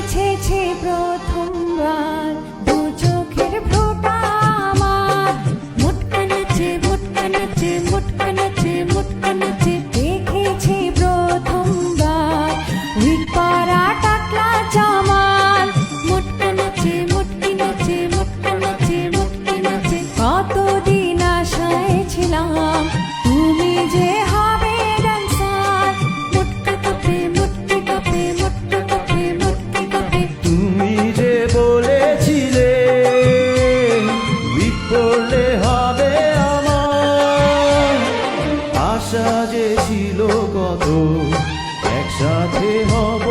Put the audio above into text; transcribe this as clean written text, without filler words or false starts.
নেচেছে প্রথমবার দু চোখের ফোঁটা আমার। মুটকা নাচে মুটকা নাচে মুটকা নাচে মুটকা নাচে দেখেছি প্রথমবার উইক পরা টাকলা জামাল। মুটকা নাচে মুটকি নাচে মুটকা নাচে মুটকি নাচে কতদিন আশায় ছিলাম তুমি যে হবে ডান্সার। মুটকা কাঁপে মুটকি কাঁপে মুটকা কাঁপে মুটকি কাঁপে। তুমি যে বলেছিলে উইক পড়লে হবে আমার, আশা যে ছিল কত একসাথে হব